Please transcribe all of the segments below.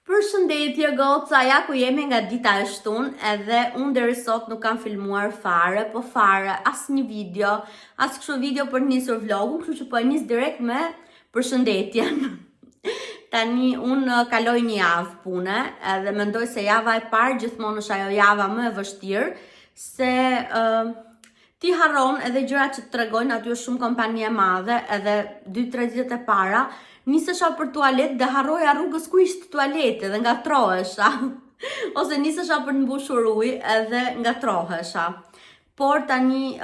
Përshëndetje goca, ja ku jemi nga dita e shtunë edhe unë deri sot nuk kam filmuar fare, as një video, as kështu video për nisur vlogun, kështu që po e nis direkt me përshëndetjen. Tani unë kaloj një javë pune edhe mendoj se java e parë gjithmonë është ajo java më e vështirë, se ti harron edhe gjërat që të tregojnë, aty është shumë kompani e madhe edhe 2-3 ditë e para nisesha për tualet dhe harroja rrugës ku ishte tualeti dhe ngatrohesha. Ose nisesha për të mbushur ujë edhe ngatrohesha. Por tani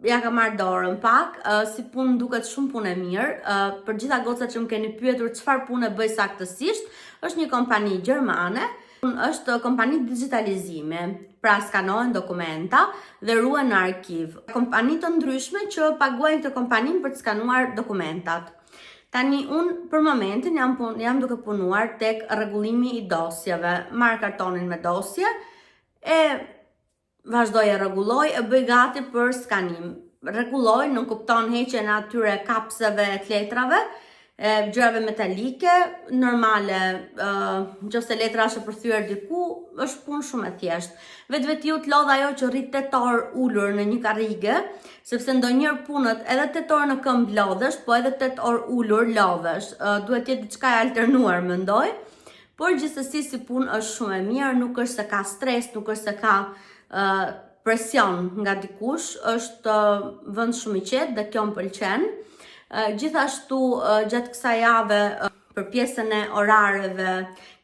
ja kam marrë dorën pak, si punë duket shumë punë e mirë. Për gjitha gocat që më keni pyetur çfarë pune bëj saktësisht, është një kompani gjermane, është kompani digitalizimi. Pra skanohen dokumenta dhe ruhen në arkiv. Kompani të ndryshme që paguajnë këtë kompaninë për të skanuar dokumentat. Tani unë për momentin jam duke punuar tek rregullimi i dosjeve. Marr kartonin me dosje e vazhdoj e rregulloj e bëj gati për skanim. Rregulloj, nuk kupton heqjen e atyre kapseve të letrave, gjërave metalike, normale, nëse letra është e përthyer diku, është punë shumë e thjeshtë. Vetveti u të lodh ajo që rrit 8 orë ulur në një karrige, sepse ndonjëherë punët edhe 8 orë në këmbë lodhesh, po edhe 8 orë ulur lodhesh. Duhet të jetë diçka e alternuar, mendoj. Por gjithsesi si punë është shumë e mirë, nuk është se ka stres, nuk është se ka presion nga dikush, është vend shumë i qetë dhe kjo më pëlqen. Gjithashtu gjatë kësaj jave për pjesën e orareve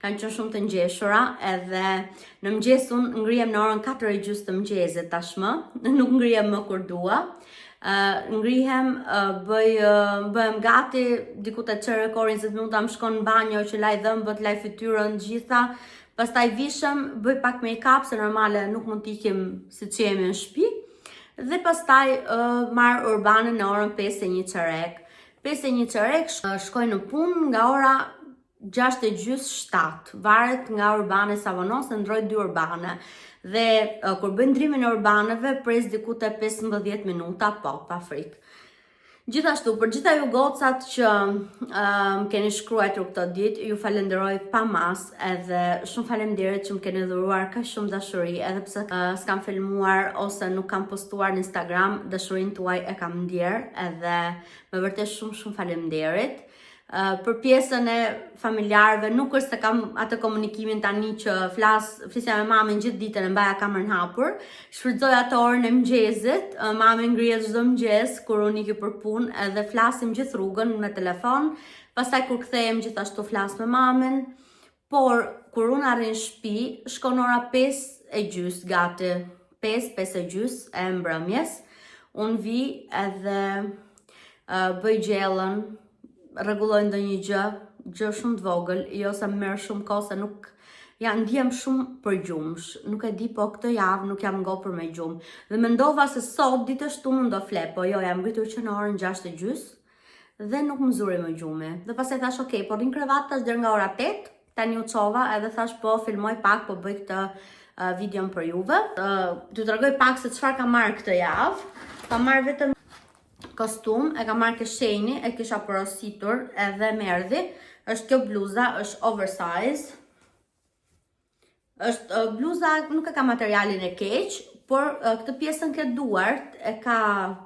kanë qenë shumë të ngjeshura edhe në mëngjes unë ngrihem në orën 4:30 të mëngjesit tashmë, nuk ngrihem më kur dua. Ngrihem, bëhem gati, diku te çerë 20 minuta më shkon në banjo që laj dhëmbët, laj fytyrën, gjitha. Pastaj vishem, bëj pak make-up, se normale nuk mund t'ikim siç jemi në shtëpi. Dhe pastaj marr urbanen në orën 5:01. 5:01 shkoj në punë nga ora 6:30-7. Varet nga urbane sa vonon, se ndroj 2 urbane. Dhe kur bëj ndrimin e urbaneve, pres diku te 15 minuta, po, pa frikë. Gjithashtu, për gjitha ju gocat që më keni shkruar këtë ditë, ju falenderoj pa mas edhe shumë faleminderit që më keni dhuruar kaq shumë dashuri, edhe pse s'kam filmuar ose nuk kam postuar në Instagram, dashurinë tuaj e kam ndjer edhe me vërtet shumë faleminderit. Për pjesën e familjarëve nuk është se kam atë komunikimin tani që flisja me mamën gjithë ditën e mbaja kamerën hapur. Shfrytëzoj atë orën e mëngjesit, mami ngrihet çdo mëngjes kur unë iki për punë edhe flasim gjithë rrugën me telefon. Pastaj kur kthehem gjithashtu flas me mamën. Por kur unë arrin në shtëpi, shkon ora 5:30 gati, 5:30 e mbrëmjes. Unë vi edhe bëj gjellën, rregulloj ndonjë gjë shumë të vogël, jo sa më merr shumë kohë, se nuk ndjem shumë përgjumsh. Nuk e di, po këtë javë nuk jam ngopur me gjumë. Dhe mendova se sot ditë e shtunën do fle, po jo, jam ngritur që në orën 6:30 dhe nuk më zuri më gjumi. Dhe pastaj thash, ok, po rrin krevat tash deri nga ora 8, tani u çova edhe thash po filmoj pak, po bëj këtë videon për juve. T'ju tregoj pak se çfarë kam marrë këtë javë. Kam marrë vetëm kostum, e kam marrë kesheni, e kisha porositur edhe merdhi. Është kjo bluza, është oversize. Është bluza, nuk e ka materialin e keq, por këtë pjesën ke duart e ka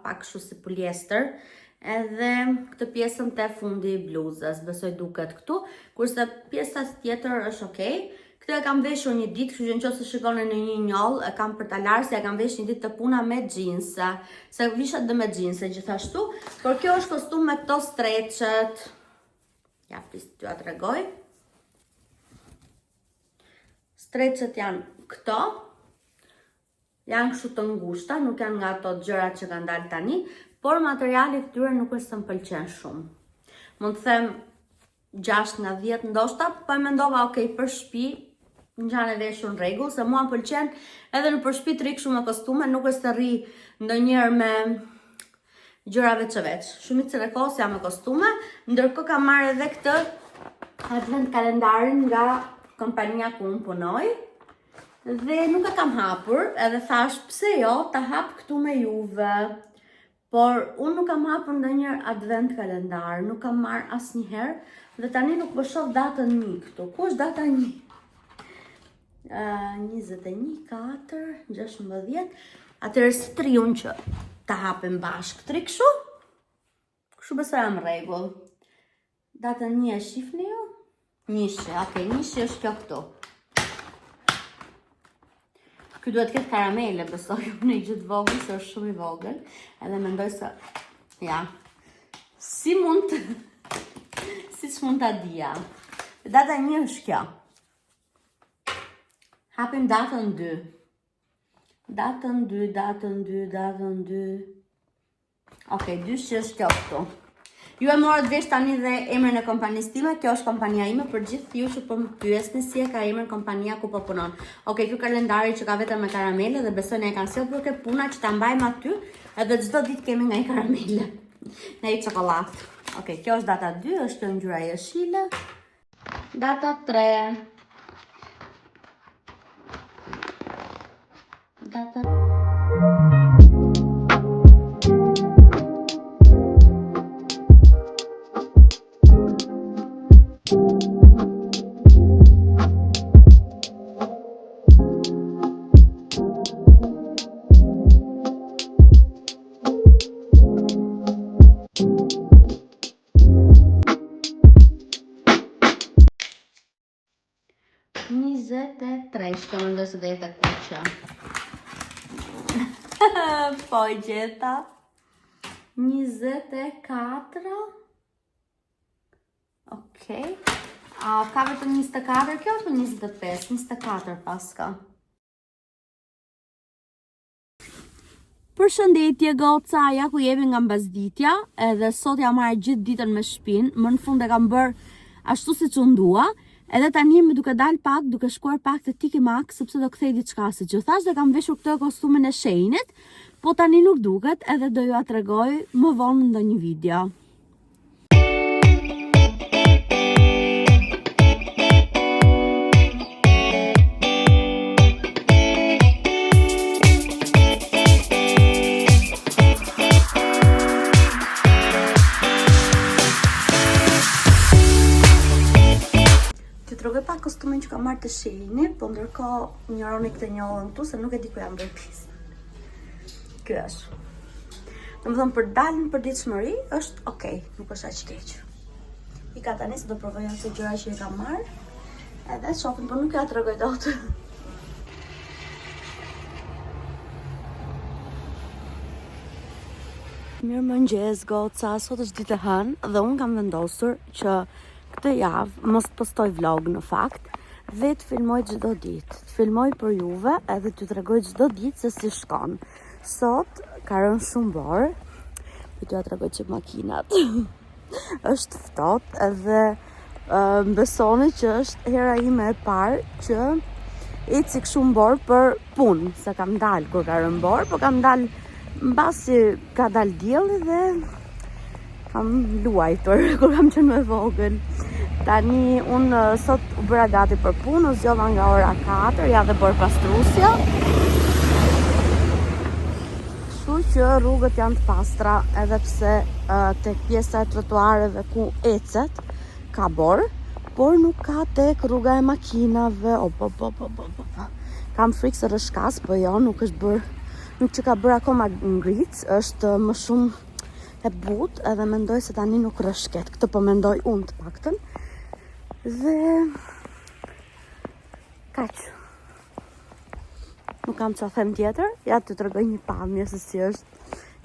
pak kështu si poliester, edhe këtë pjesën te fundi i bluzës, besoj duket këtu, kurse pjesa tjetër është okay. Këtë e kam veshur një ditë, kështu që nëse shikoni në një njoll, e kam për ta larë, se e kam veshur një ditë të puna me xhinse, se visha dhe me xhinse gjithashtu, por kjo është kostum me këto stretchet. Ja, t'ju tregoj. Stretchet janë këto, janë kështu të ngushta, nuk janë nga ato gjërat që kanë dalë tani, por materiali këtyre nuk është se më pëlqen shumë. Mund të them 6 nga 10 ndoshta, po e mendova, ok, për shtëpi në gjanë e veshur në rregull, se mua më pëlqen edhe në për shtëpi të rri kështu me kostume, nuk është të rri ndonjëherë me gjëra veç. Shumicën e kohës jam me kostume, ndërkohë kam marrë edhe këtë advent kalendarin nga kompania ku unë punoj. Dhe nuk e kam hapur, edhe thash pse jo ta hap këtu me juve. por unë nuk kam hapur ndonjëherë advent kalendar, nuk kam marrë asnjëherë dhe tani nuk po shoh datën 1 këtu. Ku është data 1? 21, 4, 16. Atëherë si triun që ta hapim bashkë. Tri kështu? Kështu besoj jam rregull. Datën 1 e shifni ju? Njëshë, okej, njëshë është kjo këtu. Ky duhet këtë karamele, besoj në i gjithë vogël, se është shumë i vogël. Edhe mendoj se, ja, si që mund ta dija. Data 1 është kjo. Hapim datën 2. Datën 2. Okej, 2 që është kjo këtu. Ju e morët vesh tani dhe emrin e kompanisë time, kjo është kompania ime për gjithë ju që po më pyesni si e ka emrin kompania ku po punon. Okej, ky kalendari që ka vetëm me karamele dhe besoj ne e kanë sjellë për këtë puna që ta mbajmë aty, edhe çdo ditë kemi nga i karamele. Në i çokoladë. Okej, kjo është data 2, është kjo ngjyra jeshile. Data 3. Data 23, shko më ndosë dhe jetë kuqa. Po i gjeta. 24. Okej. Ka vetëm 24 kjo apo 25? 24 paska. Përshëndetje goca, ja ku jemi nga mbasditja, edhe sot jam marrë gjithë ditën me shpinë, më në fund e kam bërë ashtu si që ndua, edhe tani me duke dalë pak, duke shkuar pak të tiki mak, sepse do kthej diçka, se që thash dhe kam veshur këtë kostumin e shenjit, po tani nuk duket edhe do ju atregoj më vonë në ndonjë video. Tregoj pak kostumin që kam marrë të shenjit, po ndërkohë njëroni këtë njollën këtu se nuk e di ku jam bërë pjesë. Ky është. Domethënë për dalën për ditëshmëri është okay, nuk është aq keq. I ka tani se do provoj ato gjëra që i kam marrë. Edhe shohim, po nuk ja tregoj dot. Mirëmëngjes goca, sot është ditë e hënë dhe unë kam vendosur që këtë javë mos të postoj vlog në fakt dhe të filmoj çdo ditë. Të filmoj për juve edhe t'ju tregoj çdo ditë se si shkon. Sot ka rënë shumë borë, po t'ju tregoj çik makinat. Është ftohtë edhe besoni që është hera ime e parë që eci shumë borë për punë, se kam dalë kur ka rënë borë, po kam dalë mbasi ka dalë dielli dhe kam luajtur kur kam qenë më vogël. Tani unë sot u bëra gati për punë, u zgjodha nga ora 4, ja dhe bërë pastrusja. Kështu që rrugët janë të pastra, edhe pse tek pjesa e trotuareve ku ecet ka borë, por nuk ka tek rruga e makinave. Kam frikë se rrëshkas, po jo, nuk është bërë, nuk që ka bërë akoma ngric, është më shumë e butë edhe mendoj se tani nuk rrëshket. Këtë po mendoj unë të paktën. Dhe kaq. Nuk kam çfarë them tjetër. Ja t'ju tregoj një pamje se si është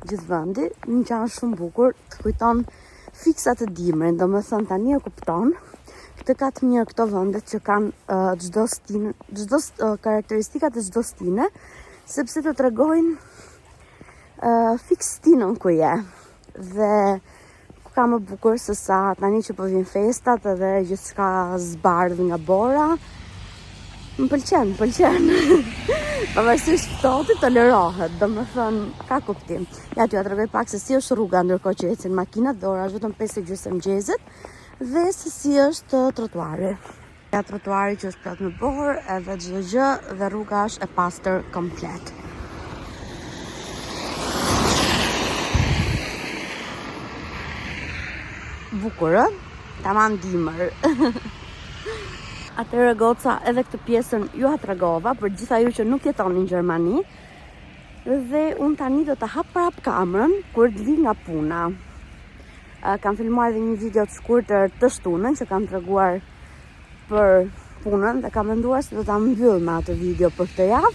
gjithë vendi. Një gjë shumë bukur, të kujton fiksat e dimrin. Domethënë tani e kupton. Këtë ka të mirë këto vendet që kanë çdo stinë, çdo karakteristikat e çdo stine, sepse të tregojnë fiks stinën ku je. Dhe ku ka më bukur se sa tani që po vin festat edhe gjithçka zbardh nga bora. Më pëlqen. Pavarësisht ftohtit tolerohet, domethënë ka kuptim. Ja t'ju tregoj pak se si është rruga ndërkohë që ecin makinat dhe ora është vetëm 5:30 mëngjesit dhe se si është trotuari. Ja trotuari që është plot me borë edhe çdo gjë dhe rruga është e pastër komplet. bukur, tamam dimër. Atëherë goca, edhe këtë pjesën ju ha tregova për gjitha ju që nuk jetoni në Gjermani. Dhe unë tani do të hap prap kamerën kur të vi nga puna. Kam filmuar edhe një video të shkurtër të shtunën që kam treguar për punën dhe kam menduar se do ta mbyll me atë video për këtë javë,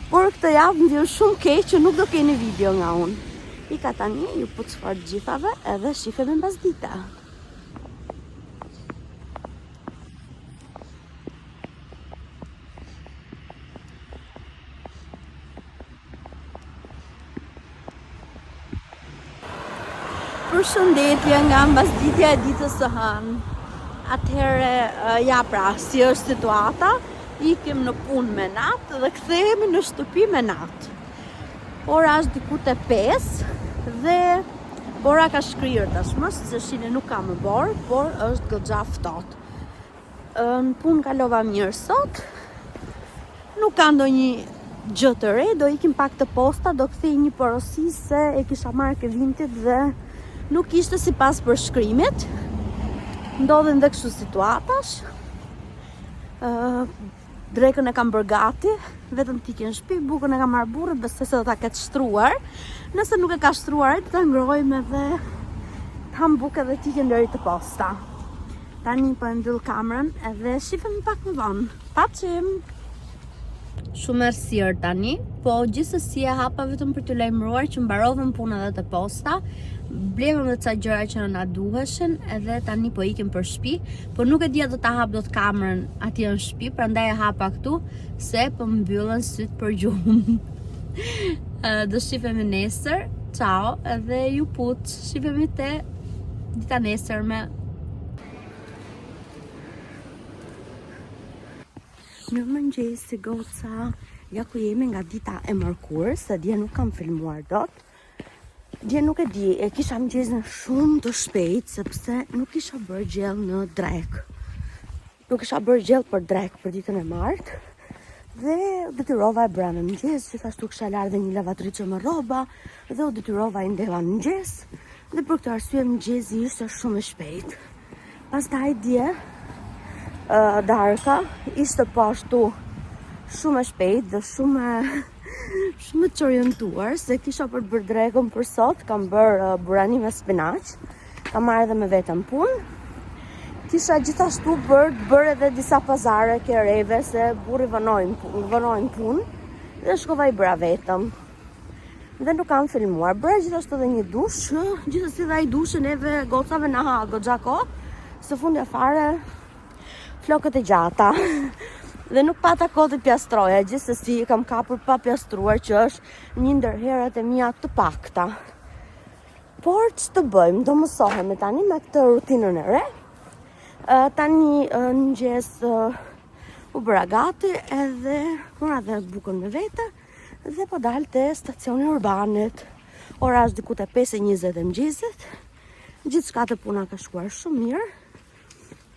por këtë javë më vjen shumë keq që nuk do keni video nga unë. Ika tani, ju puc fort gjithave edhe shifemi mbas dita. Përshëndetje nga mbasditja e ditës së hënë. Atëherë, ja pra, si është situata, ikim në punë me natë dhe kthehemi në shtëpi me natë. Ora është diku te 5 dhe ora ka shkrirë tashmë, se shine nuk ka më borë, por është goxha ftohtë. Në punë kalova mirë sot. Nuk ka ndonjë gjë të re, do ikim pak të posta, do kthej një porosi se e kisha marrë ke vintit dhe nuk ishte sipas përshkrimit. Ndodhen dhe kështu situatash. Drekën e kam bërë gati, vetëm t'i në shtëpi, bukën e kam marrë burrë, besoj se do ta ketë shtruar. Nëse nuk e ka shtruar, ta ngrojmë edhe ta bukë edhe t'i deri të posta. Tani po e mbyll kamerën edhe shifemi pak më vonë. Paqim! Shumë errësirë tani, po gjithsesi e hapa vetëm për t'ju lajmëruar që mbarovën puna dhe të posta. Blevëm dhe ca gjëra që na duheshin edhe tani po ikim për shtëpi, por nuk e dia do ta hap dot kamerën atje në shtëpi, prandaj e hapa këtu se po mbyllen syt për gjumë. Do shifemi nesër. Ciao, edhe ju put. Shifemi te dita nesërme. Mirëmëngjes si goca. Ja ku jemi nga dita e mërkurës, se dje nuk kam filmuar dot. Dje nuk e di, e kisha mëngjesin shumë të shpejt, sepse nuk isha bërë gjell në drek. Nuk isha bërë gjell për drek për ditën e martë. Dhe u detyrova e bëra në mëngjes, gjithashtu kisha larë dhe një lavatriçe me rroba, dhe u detyrova i ndeva në mëngjes, dhe për këtë arsye mëngjesi ishte shumë e shpejt. Pastaj dje, darka ishte po ashtu shumë e shpejt dhe shumë të orientuar, se kisha për të bërë drekën për sot, kam bërë burani me spinaq, kam marrë edhe me vetëm punë. Kisha gjithashtu bërë edhe disa pazare kereve, se burri vënojnë punë, dhe shkova i bëra vetëm. Dhe nuk kam filmuar, bëra gjithashtu edhe një dush, gjithsesi dhe ai dushën neve gocave na ha goxha kohë, së fundja fare flokët e gjata. Dhe nuk pata kohë të pjastroja, gjithsesi kam kapur pa pjastruar, që është një ndër herët e mia të pakta. Por ç'të bëjmë, do mësohemi tani me këtë rutinën e re. Tani në mëngjes u bëra gati edhe mora dhe bukën me vete dhe po dal te stacioni urbanit. Ora është diku te 5:20 e mëngjesit. Gjithçka të puna ka shkuar shumë mirë.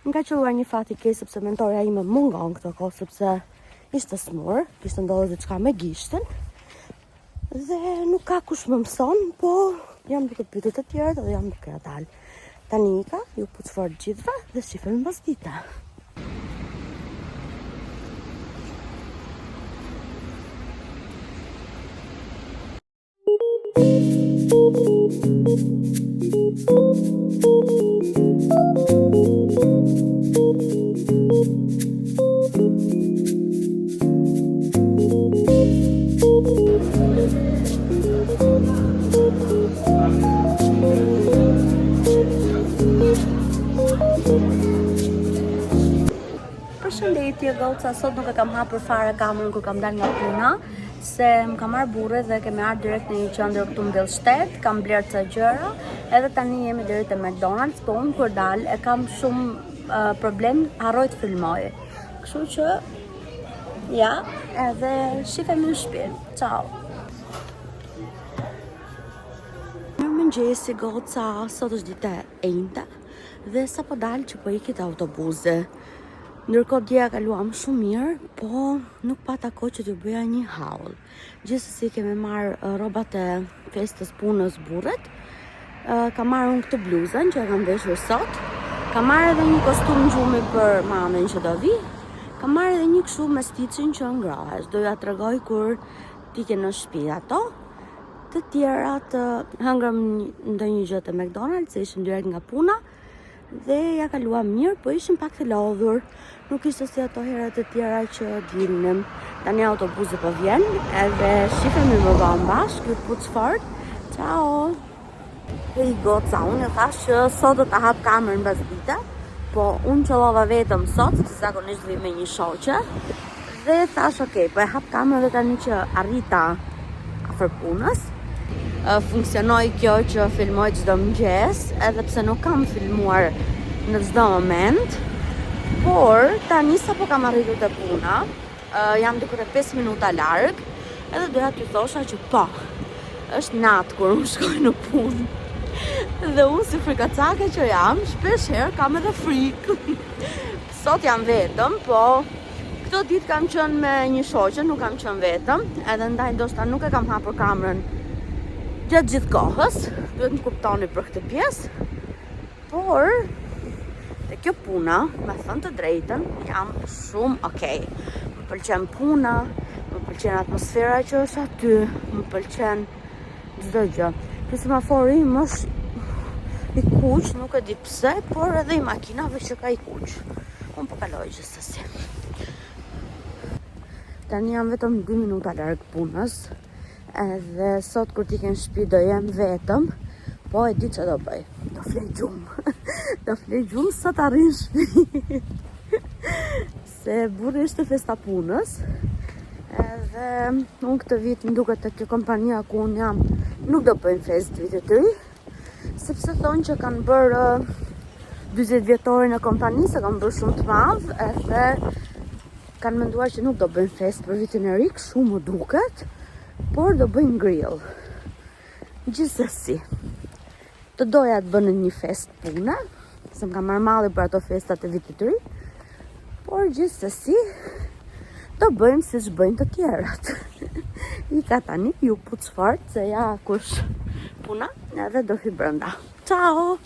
Nga qëlluar një fat i keq sepse mentorja ime mungon këtë kohë, sepse ishte smur, kishte ndodhur diçka me gishtin. Dhe nuk ka kush më mëson, po jam duke pyetur të tjerët dhe jam duke dalë. Tani ika, ju puc fort gjithve dhe shifemi mbas dita. Përshëndetje goca, sot nuk e kam hapur fare kamerën kur kam dalë nga puna, se më kam marrë burrë dhe kemi ardhur direkt në një qendër këtu në Billstedt, kam blerë ca gjëra, edhe tani jemi deri te McDonald's, po unë kur dal e kam shumë problem, harroj të filmoj. Kështu që ja, edhe shifemi në shtëpi. Ciao. Mirëmëngjesi goca, sot është dita e njëjta dhe sapo dal që po ikit autobusi. Ndërkohë dje kaluam shumë mirë, po nuk pata kohë që t'ju bëja një haul. Gjithsesi kemi marrë rrobat e festës punës burrit Kam marrë unë këtë bluzën që e kam veshur sot. Kam marrë edhe një kostum gjumi për mamën që do vi. Kam marrë edhe një kështu me sticin që ngrohesh. Do ja tregoj kur ti ke në shtëpi ato. Të tjerat hëngrëm ndonjë gjë te McDonald's, ishim direkt nga puna dhe ja kaluam mirë, po ishim pak të lodhur. Nuk ishte si ato herët e tjera që dilnim. Tani autobusi po vjen, edhe shifemi më vonë bashkë, ju puc fort. Ciao! E i goca, unë e thash që sot do ta hap kamerën mbas dite, po unë qëllova vetëm sot, se zakonisht vi me një shoqe, dhe thash okay, po e hap kamerën dhe tani që arrita afër punës. Funksionoi kjo që filmoj çdo mëngjes, edhe pse nuk kam filmuar në çdo moment, por tani sapo kam arritur te puna, jam diku te 5 minuta larg, edhe doja t'ju thosha që po, është natë kur unë shkoj në punë. Dhe unë si frikacake që jam, shpesh herë kam edhe frikë. Sot jam vetëm, po këto ditë kam qenë me një shoqe, nuk kam qenë vetëm, edhe ndaj ndoshta nuk e kam hapur kamerën gjatë gjithë kohës, duhet më kuptoni për këtë pjesë, por te kjo puna, me thënë të drejtën, jam shumë okay. Më pëlqen puna, më pëlqen atmosfera që është aty, më pëlqen çdo gjë. Ky semafori im është i kuq, nuk e di pse, por edhe i makinave që ka i kuq. Unë po kaloj gjithsesi. Tani jam vetëm 2 minuta larg punës, edhe sot kur ti ke në shtëpi do jem vetëm, po e di që do bëj. Do flej gjumë. Do flej gjumë sa të arrin shtëpi. Se burri ishte festa punës, edhe unë këtë vit më duket të kjo kompania ku unë jam nuk do bëjnë fest vitit të ri, sepse thonë që kanë bërë 40 vjetorin e kompanisë, kanë bërë shumë të madh, edhe kanë menduar që nuk do bëjnë fest për vitin e ri, kështu më duket, por do bëjnë grill. Gjithsesi, të doja të bënë një fest pune, se më kam marrë malli për ato festat e vitit të ri, por gjithsesi do bëjmë siç bëjnë të tjerat. I ka tani ju puc fort se ja kush puna edhe do fi brenda. Ciao!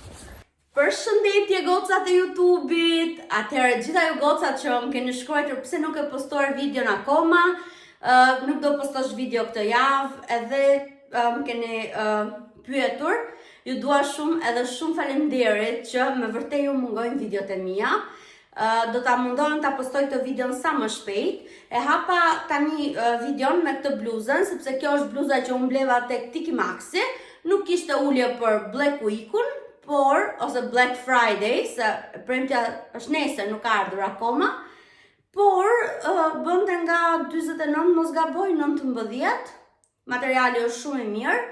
Përshëndetje gocat e YouTube-it. Atëherë gjitha ju gocat që më keni shkruar pse nuk e postuar videon akoma, nuk do postosh video këtë javë, edhe më keni pyetur. Ju dua shumë edhe shumë faleminderit që me vërtet ju mungojnë videot e mia. Do ta mundohem ta postoj këtë videon sa më shpejt. E hapa tani videon me këtë bluzën, sepse kjo është bluza që unë bleva tek Tiki Maxi. Nuk kishte ulje për Black Week-un, por ose Black Friday, se premtja është nesër, nuk ka ardhur akoma. Por bënte nga 49, mos gaboj, 19. Materiali është shumë i mirë.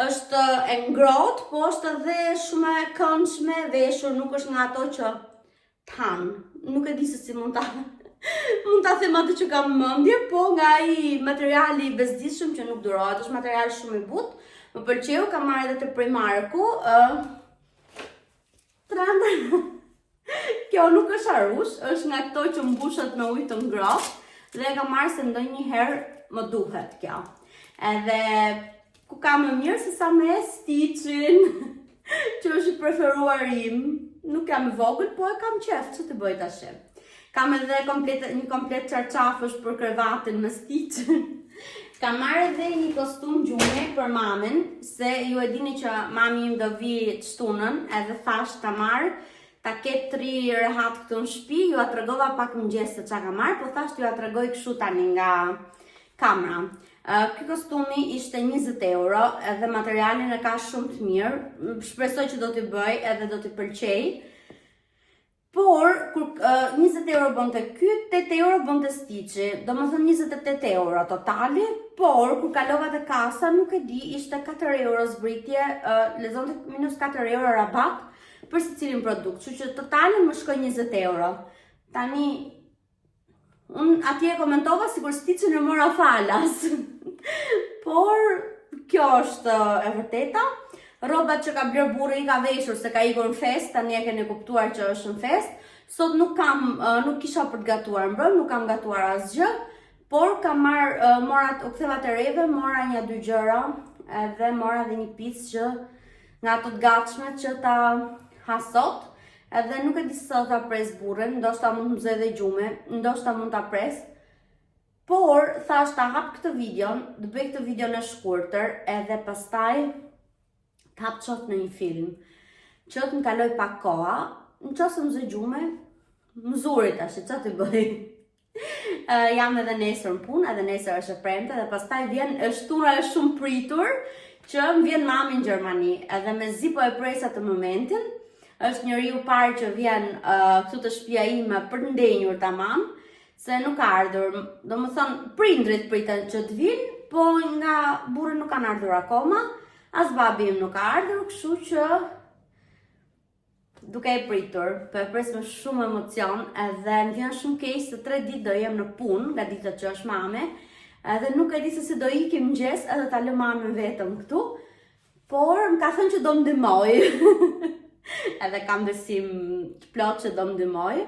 Është e ngrohtë, po është edhe shumë e këndshme veshur, nuk është nga ato që tan. Nuk e di se si mund ta them atë që kam mendje, po nga ai materiali i bezdishëm që nuk durohet, është material shumë i butë. Më pëlqeu, kam marrë edhe te Primarku. Kjo nuk është arush, është nga këto që mbushet me ujë të ngrohtë dhe e kam marrë se ndonjëherë më duhet kjo. Edhe ku kam më mirë se sa me Stitchin, që është i preferuar im. Nuk jam i vogël, po e kam qef, që të bëj tash. Kam edhe një komplet çarçafësh për krevatin me Stitchin. Kam marrë edhe një kostum gjumi për mamën, se ju e dini që mami im do vi të shtunën, edhe thash ta marr, ta ketë 3 rehat këtu në shtëpi. Ju a tregova pak mëngjes se çka kam marrë, po thash t'ju a tregoj kështu tani nga kamera. Ky kostumi ishte 20 euro, edhe materialin e ka shumë të mirë. Shpresoj që do t'i bëj edhe do t'i pëlqej. Por, kur 20 euro bënte ky, 8 euro bënte Stitchi. Do më thënë 28 euro totali, por kur kalova te kasa, nuk e di, ishte 4 euro zbritje, lexonte minus 4 euro rabat për secilin produkt. Kështu që totali më shkoi 20 euro. Tani unë atje komentova sikur Stitchin e mora falas. Por kjo është e vërteta. Rrobat që ka bler burri i ka veshur se ka ikur në fest, tani e keni kuptuar që është në fest. Sot nuk kisha për të gatuar mbrëm, nuk kam gatuar asgjë, por kam u ktheva te reve, mora 1-2 gjëra, edhe mora edhe një picë që nga ato të gatshme që ta ha sot, edhe nuk e di se ta pres burrin, ndoshta mund të mëzoj dhe gjume, ndoshta mund ta pres. Por thash ta hap këtë videon, të bëj këtë videon e shkurtër, edhe pastaj të hap qoftë në një film. Që të më kaloj pak koha, në qoftë mëzoj gjume, mëzurit ashtë, që të bëj? Jam edhe nesër në punë, edhe nesër është e premte, dhe pastaj vjen shtura e shumë pritur, që më vjen mami në Gjermani, edhe me zi po e presa të momentin, është njeriu parë që vjen këtu të shtëpia ime për të ndenjur tamam, se nuk ka ardhur, do më thonë prindrit pritën që të vinë, po nga burri nuk kanë ardhur akoma, as babi im nuk ka ardhur, kështu që duke e pritur, po e pres me shumë emocion, edhe më vjen shumë keq se 3 ditë do jem në punë, nga ditët që është mame, edhe nuk e di se si do ikim mëngjes edhe ta lë mamën vetëm këtu, por më ka thënë që do më ndihmoj. Edhe kam besim të plot që do më ndihmoj.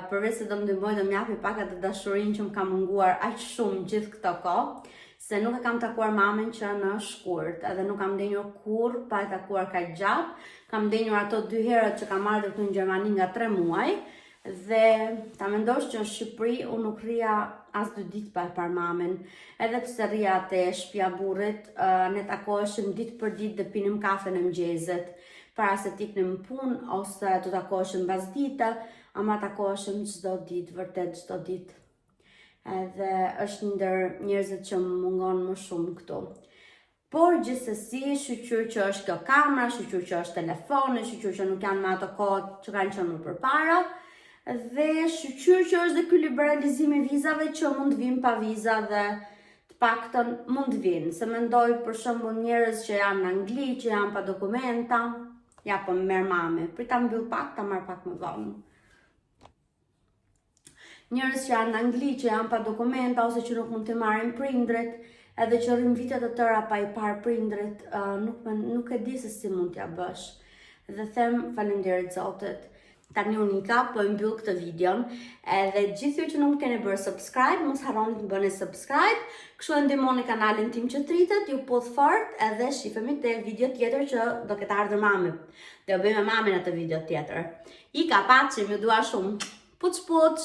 Përveç se do më ndihmoj, do më japi pak atë dashurinë që më ka munguar aq shumë gjithë këtë kohë, se nuk e kam takuar mamën që në shkurt, edhe nuk kam ndenjur kurrë pa e takuar kaq gjatë. Kam ndenjur ato 2 herët që kam ardhur këtu në Gjermani nga 3 muaj, dhe ta mendosh që në Shqipëri unë nuk rria as 2 ditë pa e par mamën, edhe pse rria te shtëpia burrit, ne takoheshim ditë për ditë dhe pinim kafe në mëngjeset, para se t'iknim në punë, ose të takoheshim mbas dite, ama takoheshim çdo ditë, vërtet çdo ditë. Edhe është një ndër njerëzit që më mungon më shumë këtu. Por gjithsesi, shqyr që është kjo kamera, shqyr që është telefoni, shqyr që nuk janë me ato kohë që kanë qenë më përpara, dhe shqyr që është dhe ky liberalizimi i vizave që mund të vinë pa viza dhe të paktën mund të vinë. Se mendoj për shembull njerëz që janë në Angli, që janë pa dokumenta, ja po më merr mami, prita mbyll pak, ta marr pak më vonë. Njerëz që janë në Angli, që janë pa dokumenta, ose që nuk mund të marrin prindrit, edhe që rrim vite të tëra pa i parë prindrit, nuk e di se si mund t'ja bësh. Dhe them faleminderit Zotit. Tani unika, po e mbyll këtë videon, edhe gjithë ju që nuk keni bërë subscribe, mos harroni të bëni subscribe, kështu e ndihmoni kanalin tim që tritet, ju puth fort, edhe shifemi te video tjetër që do ketë ardhur mami. Do bëjmë me mamin atë video tjetër. Ika, paqim, ju dua shumë. Puç puç.